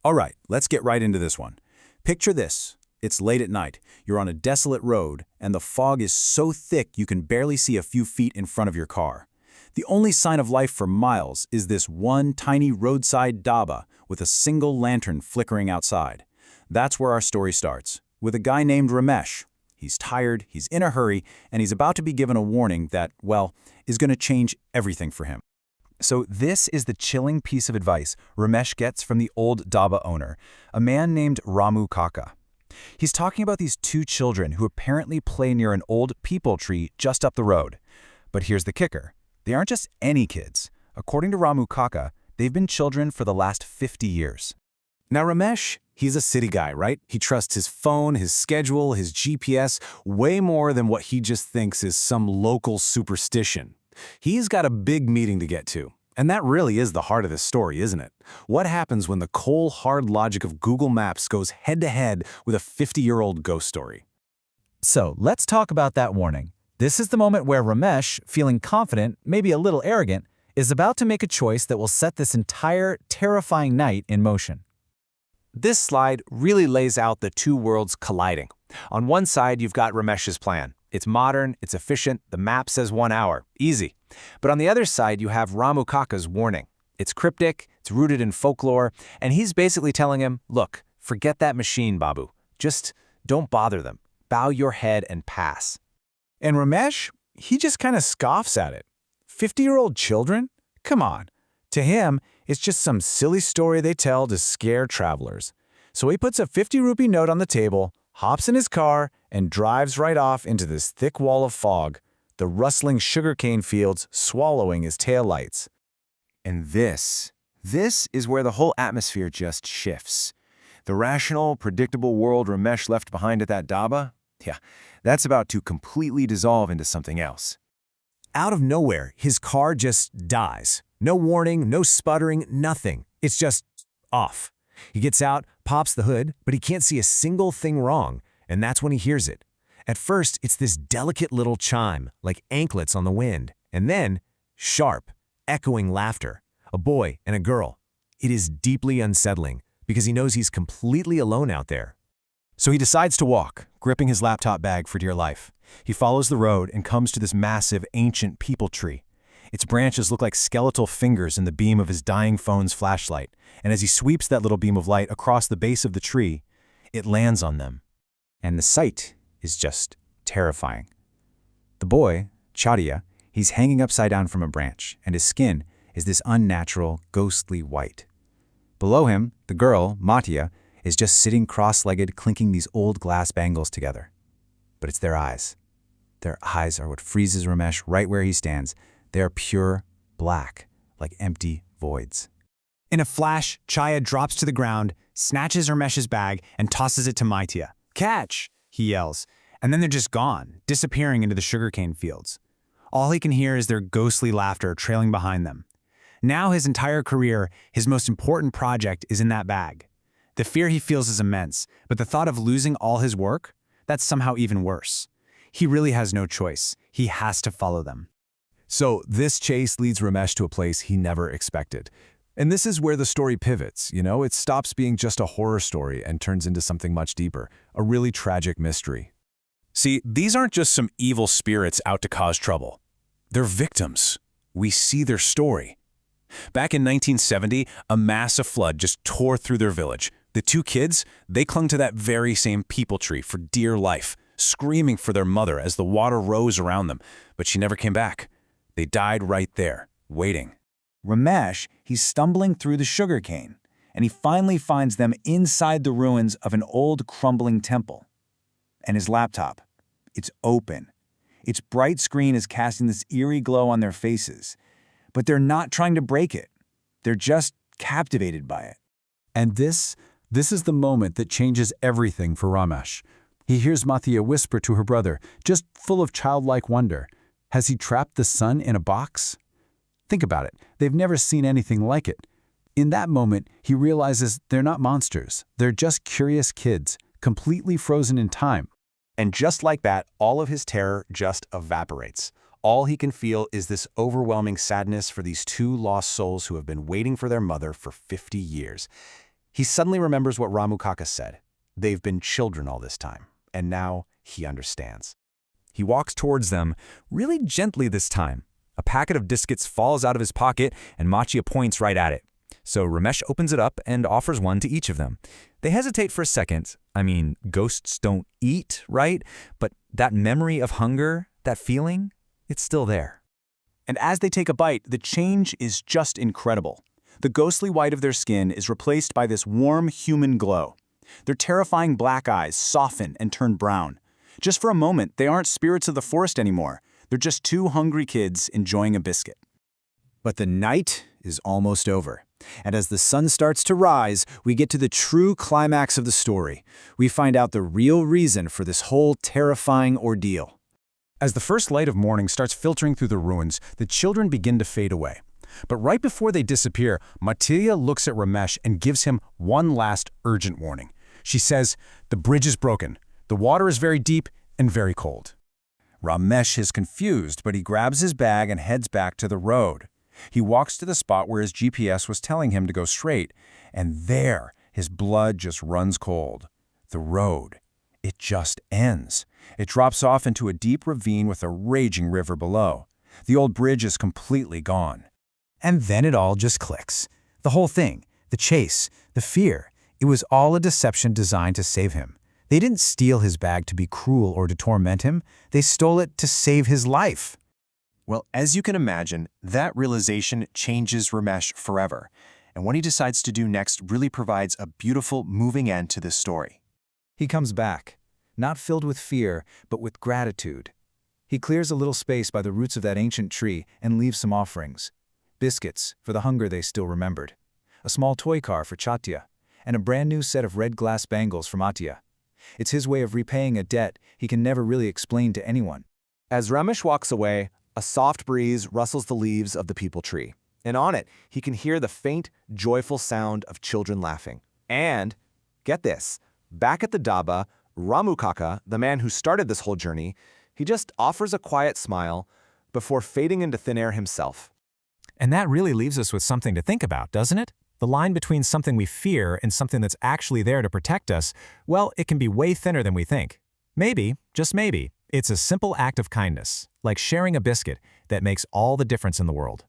All right, let's get right into this one. Picture this. It's late at night. You're on a desolate road, and the fog is so thick you can barely see a few feet in front of your car. The only sign of life for miles is this one tiny roadside dhaba with a single lantern flickering outside. That's where our story starts, with a guy named Ramesh. He's tired, he's in a hurry, and he's about to be given a warning that, well, is going to change everything for him. So this is the chilling piece of advice Ramesh gets from the old dhaba owner, a man named Ramu Kaka. He's talking about these two children who apparently play near an old peepal tree just up the road. But here's the kicker. They aren't just any kids. According to Ramu Kaka, they've been children for the last 50 years. Now Ramesh, he's a city guy, right? He trusts his phone, his schedule, his GPS, way more than what he just thinks is some local superstition. He's got a big meeting to get to. And that really is the heart of this story, isn't it? What happens when the cold, hard logic of Google Maps goes head-to-head with a 50-year-old ghost story? So let's talk about that warning. This is the moment where Ramesh, feeling confident, maybe a little arrogant, is about to make a choice that will set this entire terrifying night in motion. This slide really lays out the two worlds colliding. On one side, you've got Ramesh's plan. It's modern, it's efficient, the map says 1 hour. Easy. But on the other side, you have Ramu Kaka's warning. It's cryptic, it's rooted in folklore, and he's basically telling him, look, forget that machine, Babu. Just don't bother them. Bow your head and pass. And Ramesh, he just kind of scoffs at it. 50-year-old children? Come on. To him, it's just some silly story they tell to scare travelers. So he puts a 50-rupee note on the table, hops in his car, and drives right off into this thick wall of fog, the rustling sugarcane fields swallowing his taillights. And this is where the whole atmosphere just shifts. The rational, predictable world Ramesh left behind at that dhaba, that's about to completely dissolve into something else. Out of nowhere, his car just dies. No warning, no sputtering, nothing. It's just off. He gets out, pops the hood, but he can't see a single thing wrong, and that's when he hears it. At first, it's this delicate little chime, like anklets on the wind, and then, sharp, echoing laughter. A boy and a girl. It is deeply unsettling, because he knows he's completely alone out there. So he decides to walk, gripping his laptop bag for dear life. He follows the road and comes to this massive, ancient peepal tree. Its branches look like skeletal fingers in the beam of his dying phone's flashlight, and as he sweeps that little beam of light across the base of the tree, it lands on them. And the sight is just terrifying. The boy, Chatiya, he's hanging upside down from a branch, and his skin is this unnatural, ghostly white. Below him, the girl, Matiya, is just sitting cross-legged, clinking these old glass bangles together. But it's their eyes. Their eyes are what freezes Ramesh right where he stands. They are pure black, like empty voids. In a flash, Chaya drops to the ground, snatches Ramesh's bag, and tosses it to Matiya. "Catch!" he yells, and then they're just gone, disappearing into the sugarcane fields. All he can hear is their ghostly laughter trailing behind them. Now his entire career, his most important project, is in that bag. The fear he feels is immense, but the thought of losing all his work, that's somehow even worse. He really has no choice. He has to follow them. So this chase leads Ramesh to a place he never expected. And this is where the story pivots, It stops being just a horror story and turns into something much deeper, a really tragic mystery. See, these aren't just some evil spirits out to cause trouble. They're victims. We see their story. Back in 1970, a massive flood just tore through their village. The two kids, they clung to that very same peepal tree for dear life, screaming for their mother as the water rose around them, but she never came back. They died right there, waiting. Ramesh, he's stumbling through the sugarcane, and he finally finds them inside the ruins of an old crumbling temple. And his laptop, it's open. Its bright screen is casting this eerie glow on their faces, but they're not trying to break it. They're just captivated by it. And this is the moment that changes everything for Ramesh. He hears Matiya whisper to her brother, just full of childlike wonder, "Has he trapped the sun in a box?" Think about it. They've never seen anything like it. In that moment, he realizes they're not monsters. They're just curious kids, completely frozen in time. And just like that, all of his terror just evaporates. All he can feel is this overwhelming sadness for these two lost souls who have been waiting for their mother for 50 years. He suddenly remembers what Ramu Kaka said. They've been children all this time, and now he understands. He walks towards them, really gently this time. A packet of biscuits falls out of his pocket, and Matiya points right at it. So Ramesh opens it up and offers one to each of them. They hesitate for a second. I mean, ghosts don't eat, right? But that memory of hunger, that feeling, it's still there. And as they take a bite, the change is just incredible. The ghostly white of their skin is replaced by this warm human glow. Their terrifying black eyes soften and turn brown. Just for a moment, they aren't spirits of the forest anymore. They're just two hungry kids enjoying a biscuit. But the night is almost over. And as the sun starts to rise, we get to the true climax of the story. We find out the real reason for this whole terrifying ordeal. As the first light of morning starts filtering through the ruins, the children begin to fade away. But right before they disappear, Matiya looks at Ramesh and gives him one last urgent warning. She says, "The bridge is broken. The water is very deep and very cold." Ramesh is confused, but he grabs his bag and heads back to the road. He walks to the spot where his GPS was telling him to go straight, and there, his blood just runs cold. The road, it just ends. It drops off into a deep ravine with a raging river below. The old bridge is completely gone. And then it all just clicks. The whole thing, the chase, the fear, it was all a deception designed to save him. They didn't steal his bag to be cruel or to torment him. They stole it to save his life. Well, as you can imagine, that realization changes Ramesh forever. And what he decides to do next really provides a beautiful, moving end to this story. He comes back, not filled with fear, but with gratitude. He clears a little space by the roots of that ancient tree and leaves some offerings. Biscuits, for the hunger they still remembered. A small toy car for Chatiya, and a brand new set of red glass bangles for Matiya. It's his way of repaying a debt he can never really explain to anyone. As Ramesh walks away, a soft breeze rustles the leaves of the peepal tree, and on it, he can hear the faint, joyful sound of children laughing. And, get this, back at the dhaba, Ramu Kaka, the man who started this whole journey, he just offers a quiet smile before fading into thin air himself. And that really leaves us with something to think about, doesn't it? The line between something we fear and something that's actually there to protect us, well, it can be way thinner than we think. Maybe, just maybe, it's a simple act of kindness, like sharing a biscuit, that makes all the difference in the world.